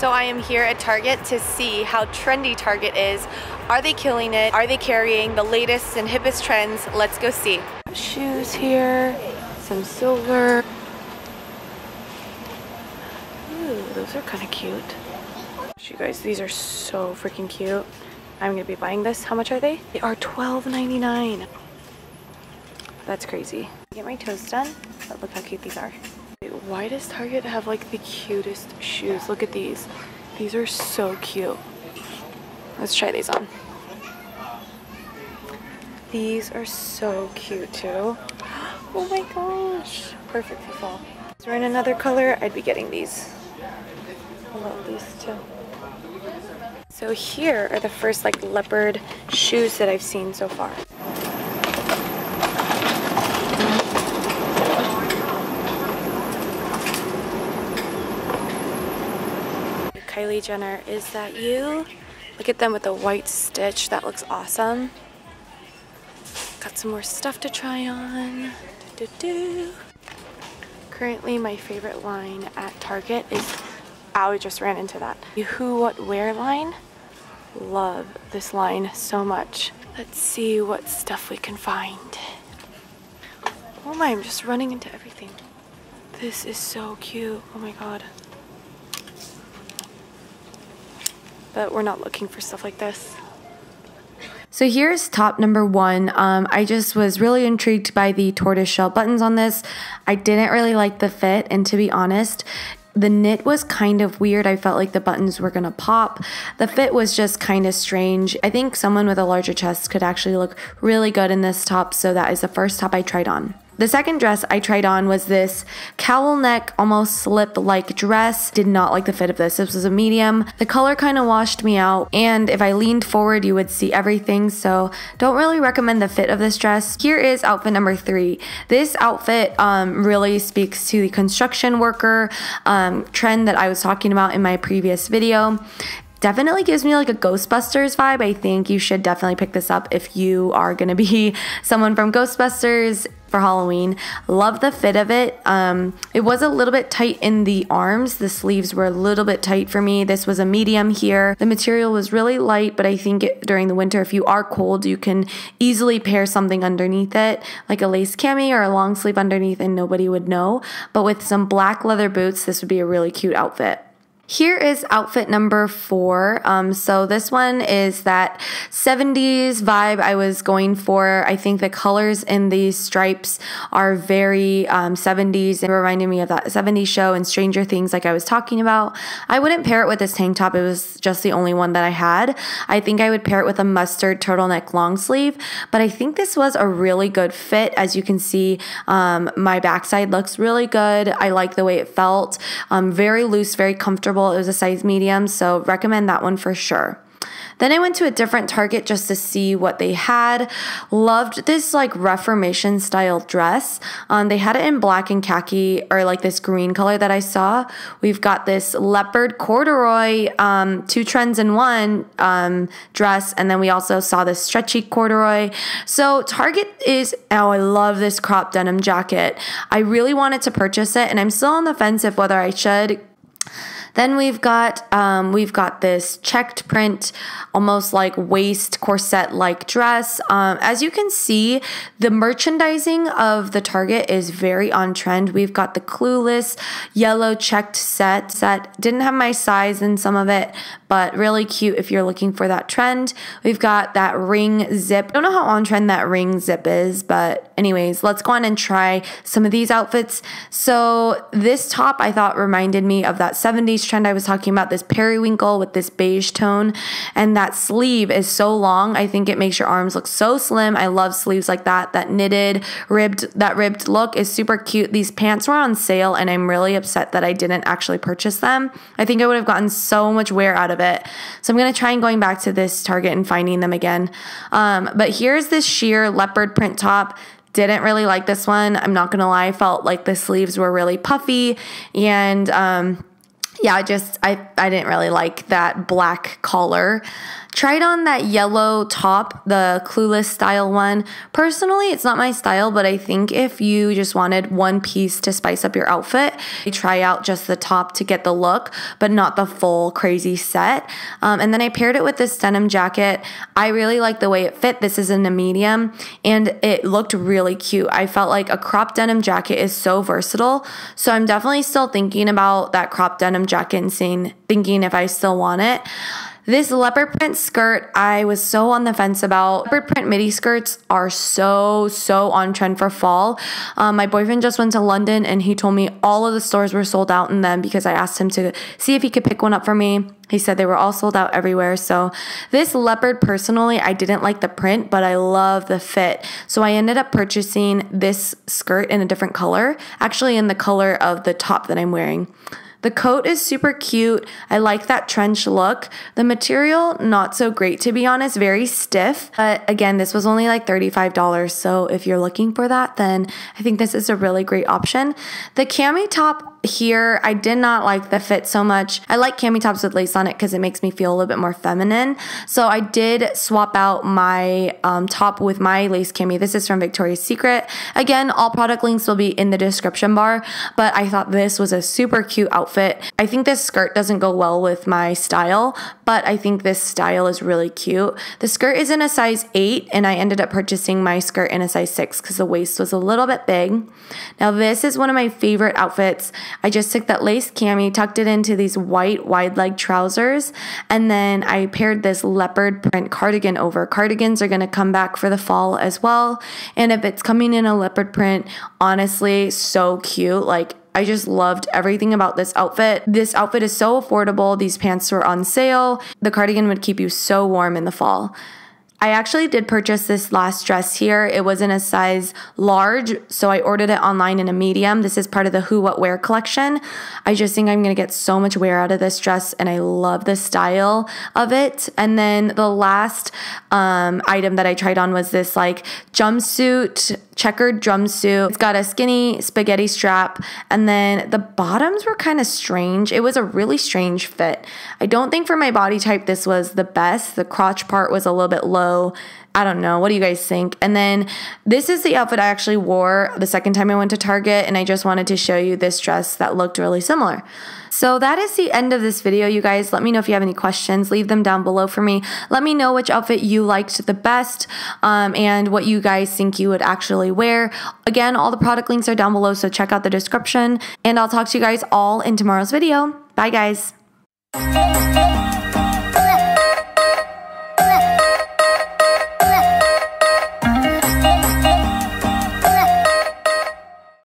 So I am here at Target to see how trendy Target is. Are they killing it? Are they carrying the latest and hippest trends? Let's go see. Shoes here, some silver. Ooh, those are kind of cute. You guys, these are so freaking cute. I'm gonna be buying this. How much are they? They are $12.99. That's crazy. Get my toes done, but look how cute these are. Why does Target have like the cutest shoes? Look at these. These are so cute. Let's try these on. These are so cute too. Oh my gosh. Perfect for fall. If we're in another color, I'd be getting these. I love these too. So here are the first like leopard shoes that I've seen so far. Kylie Jenner, is that you? Look at them with the white stitch. That looks awesome. Got some more stuff to try on. Currently, my favorite line at Target is, I just ran into that, the Who What Wear line. Love this line so much. Let's see what stuff we can find. Oh my, I'm just running into everything. This is so cute. Oh my god. But we're not looking for stuff like this. So here's top number one. I just was really intrigued by the tortoiseshell buttons on this. I didn't really like the fit, and to be honest, the knit was kind of weird. I felt like the buttons were gonna pop. The fit was just kind of strange. I think someone with a larger chest could actually look really good in this top, so that is the first top I tried on. The second dress I tried on was this cowl neck, almost slip-like dress. Did not like the fit of this. This was a medium. The color kind of washed me out, and if I leaned forward, you would see everything, so don't really recommend the fit of this dress. Here is outfit number 3. This outfit really speaks to the construction worker trend that I was talking about in my previous video. Definitely gives me like a Ghostbusters vibe. I think you should definitely pick this up if you are gonna be someone from Ghostbusters for Halloween. Love the fit of it. It was a little bit tight in the arms. The sleeves were a little bit tight for me. This was a medium here. The material was really light, but I think during the winter, if you are cold, you can easily pair something underneath it, like a lace cami or a long sleeve underneath, and nobody would know. But with some black leather boots, this would be a really cute outfit. Here is outfit number 4. So this one is that 70s vibe I was going for. I think the colors in these stripes are very 70s. It reminded me of that 70s show and Stranger Things like I was talking about. I wouldn't pair it with this tank top. It was just the only one that I had. I think I would pair it with a mustard turtleneck long sleeve, but I think this was a really good fit. As you can see, my backside looks really good. I like the way it felt. Very loose, very comfortable. It was a size medium, so recommend that one for sure. Then I went to a different Target just to see what they had. Loved this like Reformation style dress. They had it in black and khaki, or like this green color that I saw. We've got this leopard corduroy, 2 trends in one dress, and then we also saw this stretchy corduroy. So Target is, oh, I love this crop denim jacket. I really wanted to purchase it, and I'm still on the fence of whether I should. Then we've got this checked print, almost like waist corset like dress. As you can see, the merchandising of the Target is very on trend. We've got the Clueless yellow checked set. Didn't have my size in some of it, but really cute if you're looking for that trend. We've got that ring zip. I don't know how on trend that ring zip is, but anyways, let's go on and try some of these outfits. So this top I thought reminded me of that 70s trend I was talking about, this periwinkle with this beige tone, and that sleeve is so long. I think it makes your arms look so slim. I love sleeves like that. That knitted ribbed look is super cute. These pants were on sale, and I'm really upset that I didn't actually purchase them. I think I would have gotten so much wear out of it. So I'm gonna try and going back to this Target and finding them again. But here's this sheer leopard print top. Didn't really like this one. I'm not gonna lie. I felt like the sleeves were really puffy, and yeah, I didn't really like that black collar. Tried on that yellow top, the Clueless style one. Personally, it's not my style, but I think if you just wanted one piece to spice up your outfit, you try out just the top to get the look, but not the full crazy set. And then I paired it with this denim jacket. I really like the way it fit. This is in a medium, and it looked really cute. I felt like a crop denim jacket is so versatile, so I'm definitely still thinking about that crop denim jacket and thinking if I still want it. This leopard print skirt, I was so on the fence about. Leopard print midi skirts are so on trend for fall. My boyfriend just went to London and he told me all of the stores were sold out in them because I asked him to see if he could pick one up for me. He said they were all sold out everywhere. So this leopard, personally, I didn't like the print, but I love the fit. So I ended up purchasing this skirt in a different color, actually in the color of the top that I'm wearing. The coat is super cute. I like that trench look. The material, not so great to be honest, very stiff. But again, this was only like $35. So if you're looking for that, then I think this is a really great option. The cami top here, I did not like the fit so much. I like cami tops with lace on it because it makes me feel a little bit more feminine. So I did swap out my top with my lace cami. This is from Victoria's Secret. Again, all product links will be in the description bar, but I thought this was a super cute outfit. I think this skirt doesn't go well with my style, but I think this style is really cute. The skirt is in a size 8, and I ended up purchasing my skirt in a size 6 because the waist was a little bit big. Now this is one of my favorite outfits. I just took that lace cami, tucked it into these white wide leg trousers, and then I paired this leopard print cardigan over. Cardigans are going to come back for the fall as well, and if it's coming in a leopard print, honestly, so cute. Like, I just loved everything about this outfit. This outfit is so affordable. These pants were on sale. The cardigan would keep you so warm in the fall. I actually did purchase this last dress here. It was in a size large, so I ordered it online in a medium. This is part of the Who What Wear collection. I just think I'm going to get so much wear out of this dress, and I love the style of it. And then the last item that I tried on was this like jumpsuit, checkered jumpsuit. It's got a skinny spaghetti strap, and then the bottoms were kind of strange. It was a really strange fit. I don't think for my body type this was the best. The crotch part was a little bit low. I don't know. What do you guys think? And then this is the outfit I actually wore the second time I went to Target, and I just wanted to show you this dress that looked really similar. So that is the end of this video, you guys. Let me know if you have any questions. Leave them down below for me. Let me know which outfit you liked the best and what you guys think you would actually wear. Again, all the product links are down below, so check out the description. And I'll talk to you guys all in tomorrow's video. Bye, guys.